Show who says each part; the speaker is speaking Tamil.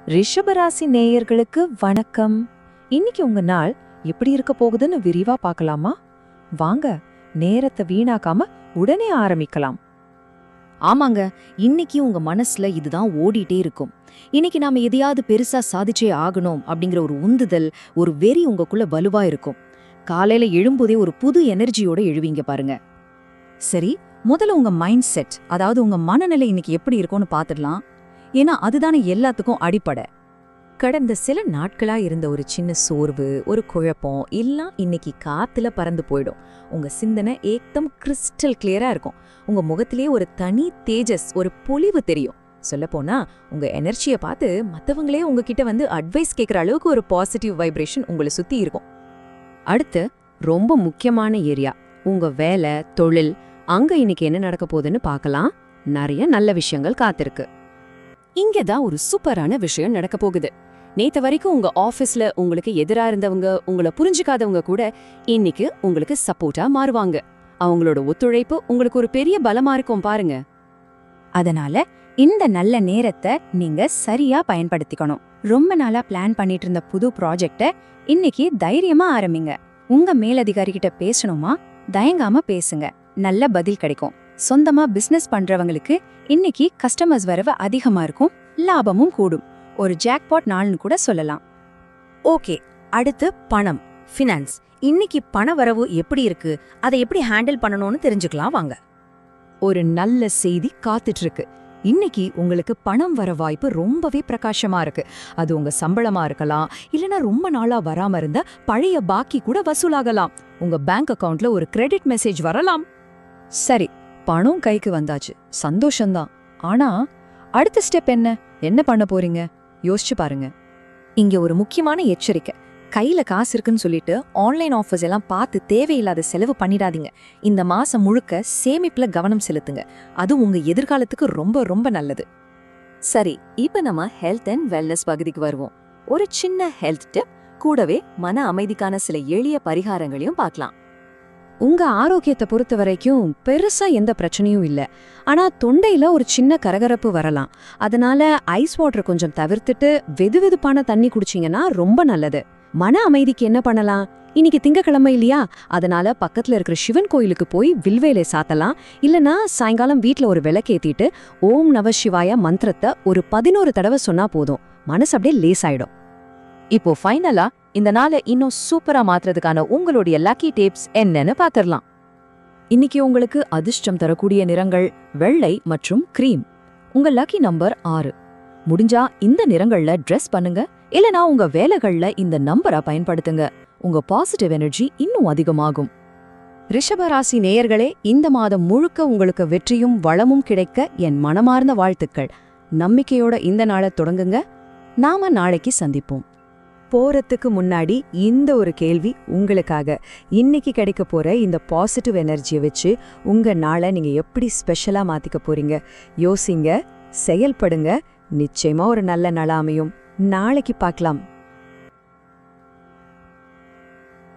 Speaker 1: ரிஷபராசி நேயர்களுக்கு வணக்கம். இன்னைக்கு உங்க நாள் எப்படி இருக்க போகுதுன்னு விரிவா பார்க்கலாமா? வாங்க, நேரத்தை வீணாக்காம உடனே ஆரம்பிக்கலாம்.
Speaker 2: ஆமாங்க, இன்னைக்கு உங்க மனசுல இதுதான் ஓடிட்டே இருக்கும். இன்னைக்கு நாம எதையாவது பெருசா சாதிச்சே ஆகணும் அப்படிங்கிற ஒரு உந்துதல், ஒரு வெறி உங்களுக்குள்ள வலுவா இருக்கும். காலையில எழும்போதே ஒரு புது எனர்ஜியோட எழுவீங்க பாருங்க.
Speaker 3: சரி, முதல்ல உங்க மைண்ட் செட், அதாவது உங்க மனநிலை இன்னைக்கு எப்படி இருக்கும்னு பாத்துடலாம். ஏன்னா அதுதானே எல்லாத்துக்கும் அடிப்படை.
Speaker 1: கடந்த சில நாட்களா இருந்த ஒரு சின்ன சோர்வு, ஒரு குழப்பம் எல்லாம் இன்னைக்கு காத்துல பறந்து போயிடும். உங்க சிந்தனை ஏக்தம் கிறிஸ்டல் கிளியரா இருக்கும். உங்க முகத்திலேயே ஒரு தனி தேஜஸ், ஒரு பொலிவு தெரியும். சொல்லப்போனா உங்க எனர்ஜியை பார்த்து மத்தவங்களே உங்ககிட்ட வந்து அட்வைஸ் கேட்கற அளவுக்கு ஒரு பாசிட்டிவ் வைப்ரேஷன் உங்களை சுத்தி இருக்கும்.
Speaker 2: அடுத்து ரொம்ப முக்கியமான ஏரியா, உங்க வேலை, தொழில். அங்க இன்னைக்கு என்ன நடக்க போகுதுன்னு பார்க்கலாம். நிறைய நல்ல விஷயங்கள் காத்திருக்கு. இங்கதான் ஒரு சூப்பரான விஷயம் நடக்க போகுது. நேத்து வரைக்கும் உங்க ஆபீஸ்ல உங்களுக்கு எதிரா இருந்தவங்க, உங்களை புரிஞ்சுக்காதவங்க கூட இன்னைக்கு உங்களுக்கு சப்போர்ட்டா மாறுவாங்க. அவங்களோட ஒத்துழைப்பு உங்களுக்கு ஒரு பெரிய பலமா இருக்கும் பாருங்க.
Speaker 3: அதனால இந்த நல்ல நேரத்தை நீங்க சரியா பயன்படுத்திக்கணும். ரொம்ப நாளா பிளான் பண்ணிட்டு இருந்த புது ப்ராஜெக்ட இன்னைக்கு தைரியமா ஆரம்பிங்க. உங்க மேலதிகாரி கிட்ட பேசணுமா? தயங்காம பேசுங்க, நல்ல பதில் கிடைக்கும். சொந்தமா பிசினஸ் பண்றவங்களுக்கு இன்னைக்கு கஸ்டமர்ஸ் வரவு அதிகமா இருக்கும், லாபமும் கூடும். ஒரு ஜாக்பாட் நாள்னு கூட சொல்லலாம்.
Speaker 4: ஓகே, அடுத்து பணம், ஃபினான்ஸ். இன்னைக்கு பண வரவு எப்படி இருக்கு, அதை எப்படி ஹேண்டில் பண்ணணும்னு தெரிஞ்சுக்கலாம் வாங்க.
Speaker 3: ஒரு நல்ல செய்தி காத்துட்டு இருக்கு. இன்னைக்கு உங்களுக்கு பணம் வர வாய்ப்பு ரொம்பவே பிரகாசமா இருக்கு. அது உங்க சம்பளமா இருக்கலாம், இல்லனா ரொம்ப நாளா வராம இருந்த பழைய பாக்கி கூட வசூலாகலாம். உங்க பேங்க் அக்கவுண்ட்ல ஒரு கிரெடிட் மெசேஜ் வரலாம். சரி, பணம் கைக்கு வந்தாச்சு, சந்தோஷம்தான். ஆனா அடுத்த ஸ்டெப் என்ன பண்ண போறீங்க? யோசிச்சு பாருங்க.
Speaker 1: இங்க ஒரு முக்கியமான எச்சரிக்கை. கையில காசு இருக்குன்னு சொல்லிட்டு ஆன்லைன் ஆஃபர்ஸ் எல்லாம் பார்த்து தேவையில்லாத செலவு பண்ணிடாதீங்க. இந்த மாசம் முழுக்க சேமிப்புல கவனம் செலுத்துங்க. அது உங்க எதிர்காலத்துக்கு ரொம்ப ரொம்ப நல்லது. சரி, இப்ப நம்ம ஹெல்த் அண்ட் வெல்னஸ் பகுதிக்கு வருவோம். ஒரு சின்ன ஹெல்த் டிப், கூடவே மன அமைதிக்கான சில எளிய பரிகாரங்களையும் பார்க்கலாம்.
Speaker 2: உங்க ஆரோக்கியத்தை பொறுத்த வரைக்கும் பெருசா எந்த பிரச்சனையும் இல்ல. ஆனா தொண்டையில ஒரு சின்ன கரகரப்பு வரலாம். அதனால ஐஸ் வாட்டர் கொஞ்சம் தவிர்த்துட்டு வெதுவெதுப்பான தண்ணி குடிச்சீங்கன்னா ரொம்ப நல்லது. மன அமைதிக்கு என்ன பண்ணலாம்? இன்னைக்கு திங்கக்கிழமை இல்லையா, அதனால பக்கத்துல இருக்கிற சிவன் கோயிலுக்கு போய் வில்வேலை சாத்தலாம். இல்லனா சாயங்காலம் வீட்ல ஒரு விளக்கேத்திட்டு ஓம் நம சிவாய மந்திரத்தை ஒரு 11 தடவை சொன்னா போதும், மனசு அப்படியே லேசாயிடும்.
Speaker 1: இப்போ ஃபைனலா இந்த நாளை இன்னும் சூப்பரா மாத்துறதுக்கான உங்களுடைய லக்கி டிப்ஸ் என்னன்னு பாத்திரலாம். இன்னைக்கு உங்களுக்கு அதிர்ஷ்டம் தரக்கூடிய நிறங்கள் வெள்ளை மற்றும் கிரீம். உங்க லக்கி நம்பர் 6. முடிஞ்சா இந்த நிறங்கள்ல ட்ரெஸ் பண்ணுங்க, இல்லனா உங்க வேலைகள்ல இந்த நம்பரை பயன்படுத்துங்க. உங்க பாசிட்டிவ் எனர்ஜி இன்னும் அதிகமாகும்.
Speaker 2: ரிஷபராசி நேயர்களே, இந்த மாதம் முழுக்க உங்களுக்கு வெற்றியும் வளமும் கிடைக்க என் மனமார்ந்த வாழ்த்துக்கள். நம்பிக்கையோட இந்த நாளை தொடங்குங்க. நாம நாளைக்கு சந்திப்போம்.
Speaker 1: போறதுக்கு முன்னாடி இந்த ஒரு கேள்வி உங்களுக்காக. இன்னைக்கு கிடைக்க போற இந்த பாசிட்டிவ் எனர்ஜியை வச்சு உங்க நாளை நீங்க எப்படி ஸ்பெஷலா மாத்திக்க போறீங்க? யோசிங்க, செயல்படுங்க. நிச்சயமா ஒரு நல்ல நாள் அமையும். நாளைக்கு பார்க்கலாம்.